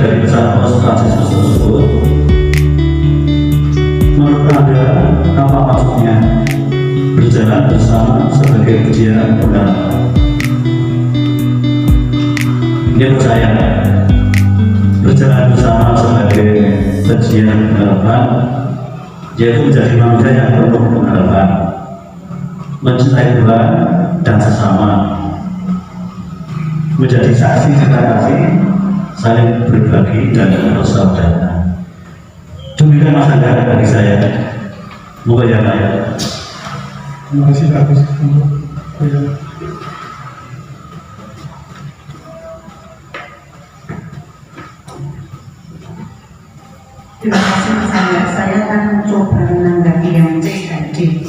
dari pesan Paus Fransiskus tersebut, menurut Anda apa maksudnya berjalan bersama sebagai peziarah pengharapan? Dia percaya berjalan bersama sebagai peziarah pengharapan yaitu menjadi manusia yang penuh pengharapan, mencintai Tuhan dan sesama, menjadi saksi cinta kasih, saling berbagi dan bersaudara. Demikian Mas Angga bagi saya. Moga ya Pak. Terima kasih Pak Agus. Terima kasih Mas Angga. Saya akan mencoba menanggapi yang C dan D.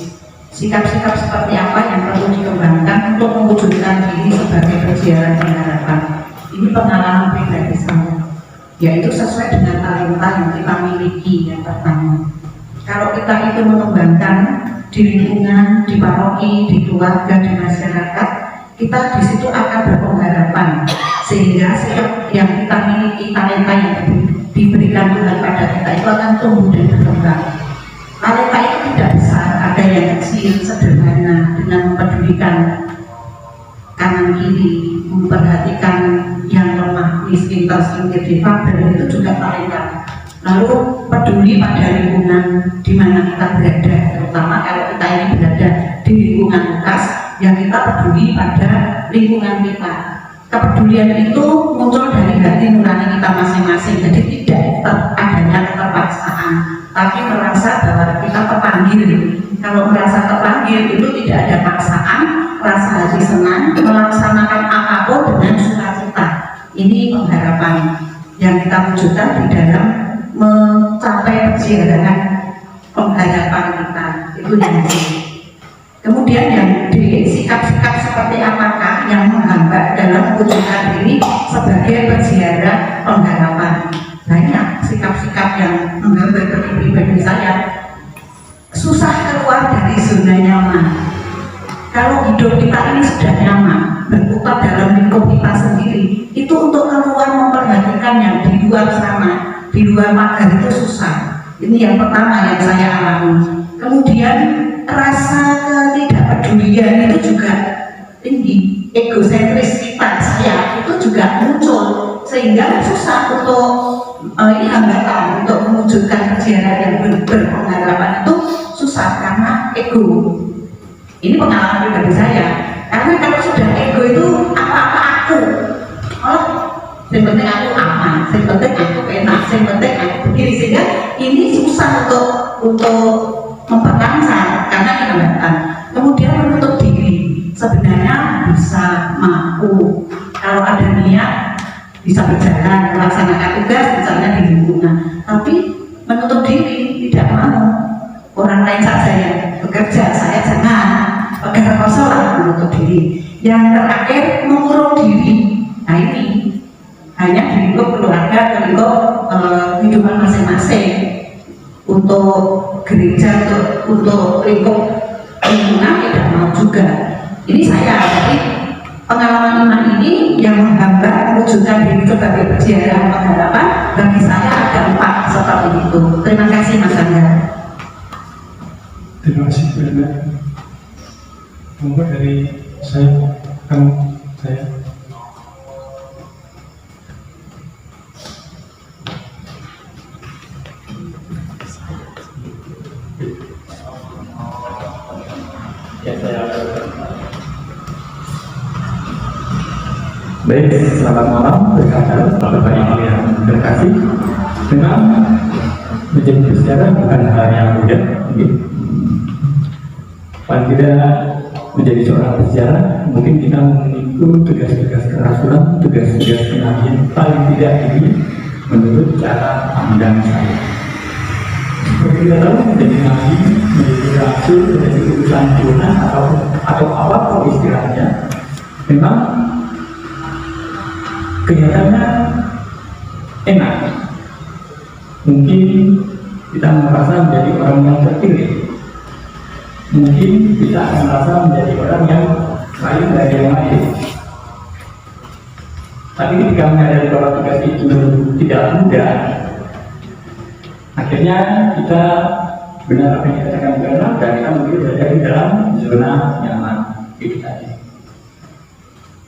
Sikap-sikap seperti apa yang perlu dikembangkan untuk mewujudkan diri sebagai peziarah pengharapan? Ini pengalaman pribadi saya, yaitu sesuai dengan talenta yang kita miliki. Yang pertama, kalau kita itu mengembangkan di lingkungan, di paroki, di keluarga, di masyarakat, kita di situ akan berpengharapan, sehingga sikap yang kita miliki, talenta yang diberikan Tuhan pada kita itu akan tumbuh dan berkembang. Talenta itu tidak besar, ada yang kecil, sederhana, dengan mempedulikan kanan kiri, memperhatikan yang lemah, miskin, tersingkir, difabel, itu juga talenta. Lalu peduli pada lingkungan di mana kita berada, terutama kalau kita ini berada di lingkungan bekas, yang kita peduli pada lingkungan kita. Kepedulian itu muncul dari hati nurani kita masing-masing, jadi tidak adanya keterpaksaan, tapi merasa bahwa kita terpanggil. Kalau merasa terpanggil itu tidak ada paksaan, rasa hati senang, melaksanakan apapun dengan sukacita. Ini pengharapan yang kita wujudkan di dalam mencapai perjalanan pengharapan kita. Itu yang D. Kemudian yang D, sikap-sikap seperti apakah yang menghambat dalam mewujudkan diri sebagai peziarah pengharapan? Banyak sikap-sikap yang menghambat bagi pribadi saya. Susah keluar dari zona nyaman. Kalau hidup kita ini sudah nyaman, berputar dalam lingkup kita sendiri, itu untuk keluar memperhatikan yang di luar sana, di luar pagar itu susah. Ini yang pertama yang saya alami. Kemudian rasa ketidakpedulian itu juga tinggi, egosentris kita, saya itu juga muncul, sehingga susah untuk ini hambatan untuk mewujudkan peziarah yang berpengharapan itu susah karena ego. Ini pengalaman pribadi saya, karena kalau sudah ego itu apa-apa aku, yang penting aku aman, yang penting aku enak, yang penting aku begini, sehingga ini susah untuk mempertahankan karena hambatan. Kemudian menutup diri, sebenarnya bisa mampu kalau ada niat bisa berjalan melaksanakan tugas misalnya di lingkungan, tapi menutup diri tidak mau. Orang lain saja yang bekerja, saya jangan pekerja kosong menutup diri. Yang terakhir mengurung diri. Nah ini hanya di lingkup keluarga, di lingkup kehidupan masing-masing. Untuk gereja, untuk lingkup lingkungan tidak mau juga. Ini saya, jadi pengalaman iman ini yang menghambat mewujudkan diri sebagai peziarah pengharapan bagi saya ada 4 seperti itu. Terima kasih Mas Angga. Terima kasih banyak. Monggo dari saya. Baik, selamat malam Bapak Ibu yang terkasih. Memang menjadi peziarah bukan hal yang mudah, paling tidak menjadi seorang peziarah mungkin kita memiliki tugas-tugas kerasulan, tugas-tugas kenabian paling tidak ini menurut cara pandang saya. Seperti kita tahu, menjadi nabi, menjadi rasul, menjadi utusan Tuhan atau apa istilahnya, memang kelihatannya enak. Mungkin kita merasa menjadi orang yang terpilih, mungkin kita akan merasa menjadi orang yang lain dari yang lain. Tapi ketika menyadari bahwa tugas itu tidak mudah, akhirnya kita benar apa yang dikatakan benar dan kita mungkin berada di dalam zona nyaman itu tadi.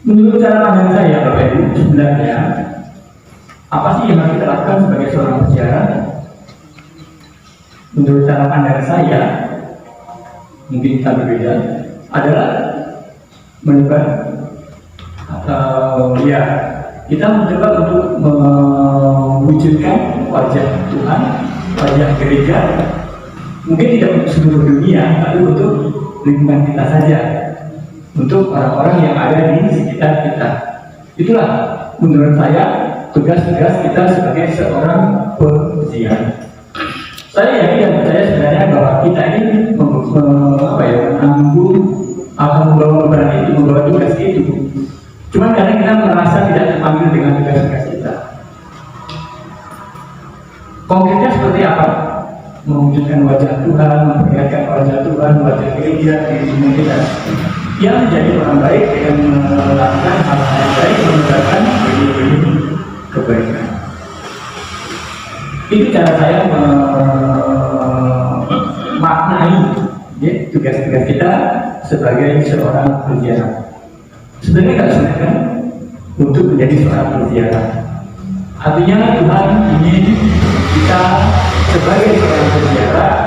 Menurut cara pandang saya, Bapak Ibu, sebenarnya apa sih yang harus kita lakukan sebagai seorang peziarah? Menurut cara pandang saya, mungkin kita berbeda, adalah menebar atau ya kita mencoba untuk mewujudkan wajah Tuhan, wajah gereja, mungkin tidak untuk seluruh dunia, tapi untuk lingkungan kita saja, untuk orang-orang yang ada di sekitar kita. Itulah menurut saya tugas-tugas kita sebagai seorang peziarah. Saya yakin dan percaya sebenarnya bahwa kita ini menanggung akan membawa beban itu, membawa tugas itu. Cuma karena kita merasa tidak terpanggil dengan tugas-tugas kita. Konkretnya seperti apa? Mewujudkan wajah Tuhan, memperlihatkan wajah Tuhan, wajah gereja di dunia kita. Yang menjadi orang baik dengan melakukan hal-hal yang baik, menegakkan benih-benih kebaikan. Itu cara saya memaknai ya, tugas-tugas kita sebagai seorang peziarah. Sebenarnya nggak sulit kan untuk menjadi seorang peziarah. Artinya Tuhan ingin kita sebagai seorang peziarah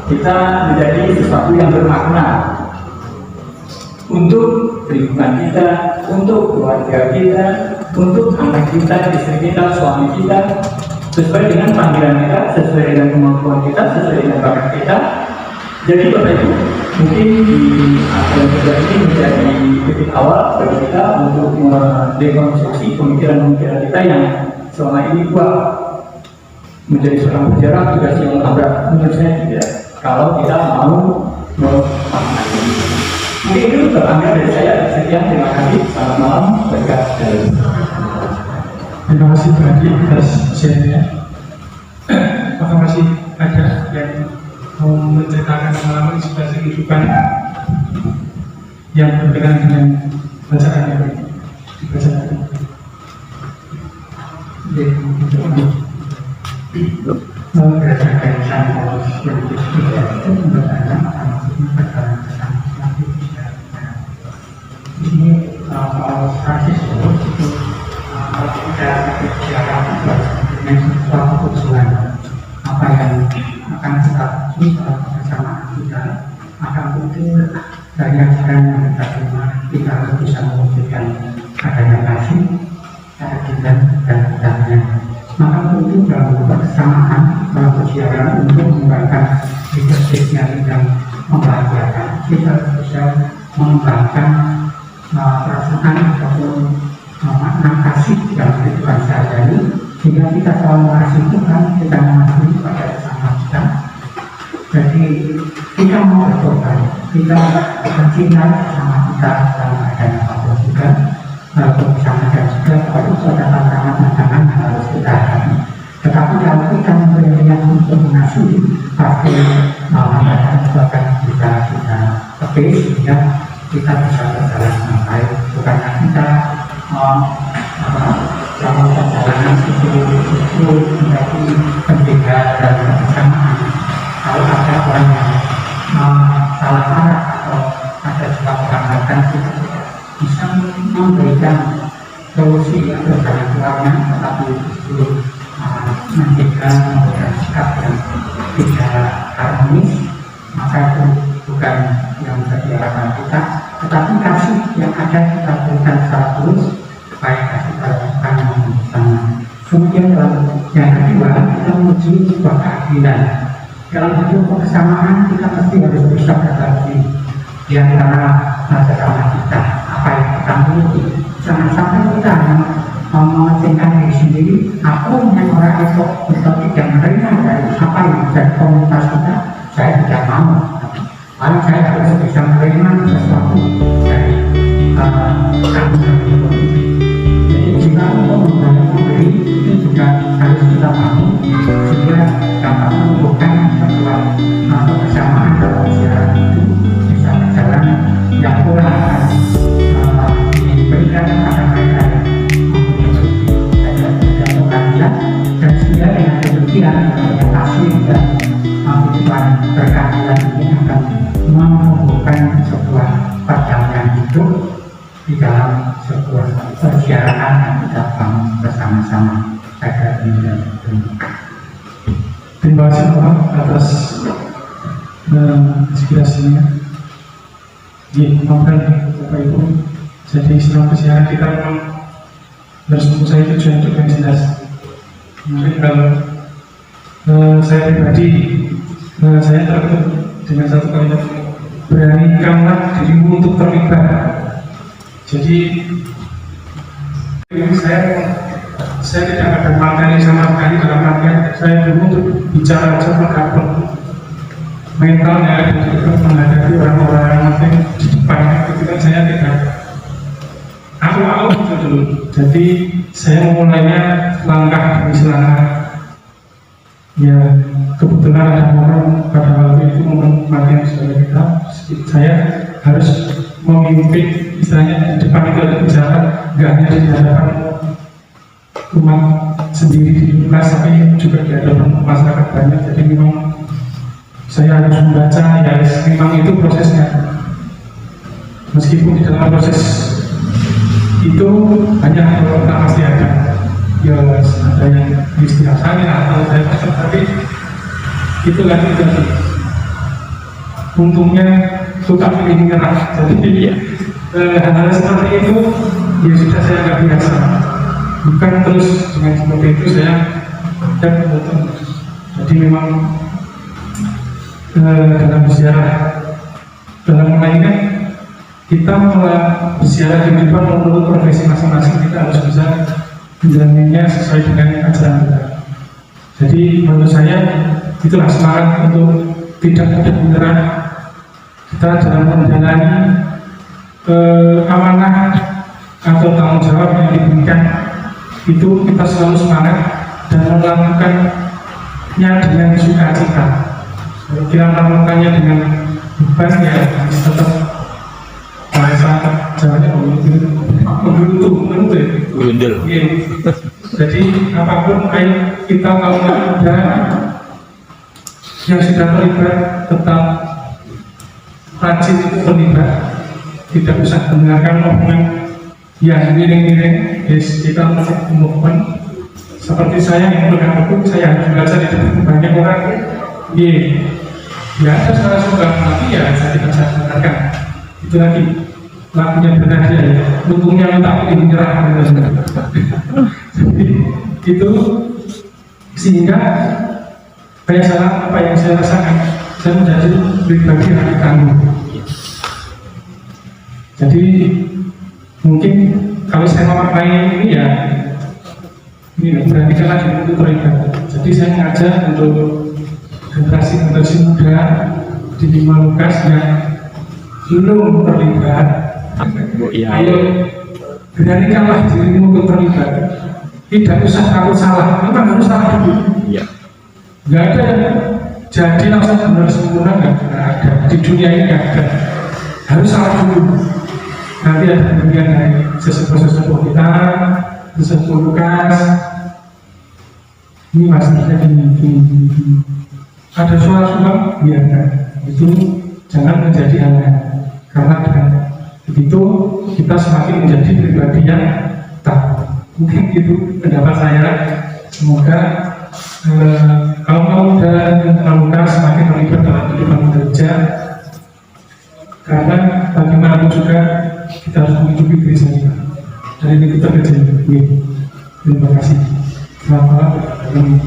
kita menjadi sesuatu yang bermakna untuk lingkungan kita, untuk keluarga kita, untuk anak kita, istri kita, suami kita, sesuai dengan panggilan kita, sesuai dengan kemampuan kita, sesuai dengan bakat kita. Jadi Bapak Ibu, mungkin di akhir kedua ini menjadi titik awal bagi kita untuk mendekonstruksi pemikiran-pemikiran kita yang selama ini kuat. Menjadi seorang peziarah tugas yang berat, menurut saya tidak. Kalau kita mau memaknai ini. Mungkin itu terangkat dari saya. Sekian, terima kasih. Selamat malam. Berkat dari. Terima kasih Pak atas share-nya. Apakah masih ada yang mau menceritakan pengalaman inspirasi kehidupan yang berkaitan dengan bacaan yang dibacakan? Berdasarkan sampel yang tidak itu bertanya ini soal status itu kita bicara dengan suatu tujuan apa yang akan kita lakukan bersama kita akan muncul dari ajaran yang kita terima. Kita harus bisa mewujudkan adanya kasih, keadilan dan kedamaian. Maka untuk dalam kebersamaan dalam persiapan untuk mengembangkan leadership yang membahagiakan, kita bisa mengembangkan perasaan ataupun makna kasih dalam kehidupan sehari-hari, sehingga kita selalu mengasihi Tuhan, kita mengasihi pada sesama kita. Jadi kita mau berkorban, kita mencintai sesama kita dalam keadaan apapun juga. Bersama dan juga kalau itu ada tantangan-tantangan yang harus kita hadapi. Tetapi kalau kita memilih untuk mengasihi, pasti hambatan akan bisa kita tepis sehingga kita bisa berjalan dengan baik. Bukannya kita dalam perjalanan itu menjadi penjaga dan kebersamaan. Kalau ada orang yang salah arah atau ada sebuah hambatan, kita bisa memberikan solusi atau jalan keluarnya, tetapi justru memberikan sikap yang tidak harmonis, maka itu bukan yang menjadi harapan kita, tetapi kasih yang ada kita berikan secara tulus supaya kasih terlakukan bersama. Kemudian yang kedua, kita menuju sebuah keadilan. Dalam hidup kebersamaan kita mesti harus bisa berbagi di antara sesama kita apa yang kita miliki. Jangan sampai kita hanya mementingkan diri sendiri. Aku yang orang itu tidak menerima dari apa yang menjadi komunitas kita, saya tidak mau. Lalu saya harus bisa menerima sesuatu dari kami. Jadi jika untuk memberi itu juga harus kita mau, sehingga dapat menumbuhkan sebuah kebersamaan dalam sejarah itu bisa berjalan yang pula akan diberikan kepada mereka yang keberkahan ini akan menumbuhkan sebuah perdamaian hidup di dalam sebuah persiapan yang kita bangun bersama-sama pada dunia itu. Terima kasih Pak atas inspirasinya. Di Bapak Ibu, jadi selama persiapan kita memang harus mempunyai tujuan yang jelas. Mungkin kalau saya pribadi, saya tertutup dengan satu kalimat, beranikanlah dirimu untuk terlibat. Jadi saya tidak ada materi sama sekali dalam artian saya dulu untuk bicara aja bergabung mentalnya dan juga menghadapi orang-orang yang mungkin di depan ketika saya tidak awal gitu dulu. Jadi saya memulainya langkah demi selangkah. Ya kebetulan ada orang pada waktu itu menikmati saudara kita, saya harus memimpin, istilahnya di depan itu ada bicara, nggak hanya di hadapan umat sendiri di kelas, tapi juga di hadapan masyarakat banyak. Jadi memang saya harus membaca, ya memang itu prosesnya. Meskipun di dalam proses itu banyak orang pasti ada, ya ada yang istilahnya atau saya pasang, tapi itu lagi tadi. Untungnya suka pilih menyerah. Jadi hal-hal seperti itu ya sudah saya nggak biasa. Bukan terus dengan seperti itu saya tidak betul. Jadi memang dalam berziarah, dalam melainkan kita berziarah di depan menurut profesi masing-masing, kita harus bisa menjalaninya sesuai dengan ajaran kita. Jadi menurut saya itulah semangat untuk tidak mudah menyerah kita dalam menjalani amanah atau tanggung jawab yang diberikan. Itu kita selalu semangat dan melakukannya dengan sukacita. Kalau kita melakukannya dengan beban, ya tetap bahasa Jawanya menurut. Jadi apapun ayo kita kalau ada yang sudah terlibat tetap rajin terlibat, tidak usah mendengarkan omongan yang miring-miring. Kita movement seperti saya yang pegang buku, saya harus baca di depan banyak orang. Ya ada salah suka, tapi ya saya tidak bisa dengarkan. Itu lagi lagunya benar ya, untungnya tak menyerah. Itu sehingga apa yang saya rasakan, saya menjadi pribadi yang tangguh. Jadi mungkin kalau saya memaknai ini ya, ini beranikanlah diri untuk terlibat. Jadi saya mengajak untuk generasi muda di Bima Lukas yang belum terlibat, ayo beranikanlah dirimu untuk terlibat. Tidak usah takut salah, memang harus salah dulu. Nggak ada yang jadi langsung benar sempurna, nggak ada di dunia ini, nggak ada. Harus salah dulu. Nanti ada bagian dari sesepuh kita, sesepuh Lukas. Ini maksudnya ini. Ada suara-suara, ya itu jangan menjadi aneh. Karena dengan begitu kita semakin menjadi pribadi yang tak. Mungkin itu pendapat saya. Semoga kaum muda dan Lukas semakin terlibat dalam kehidupan gereja. Karena bagaimanapun juga kita harus menghidupi gereja kita. Dan ini kita gereja ini. Terima kasih. Selamat malam.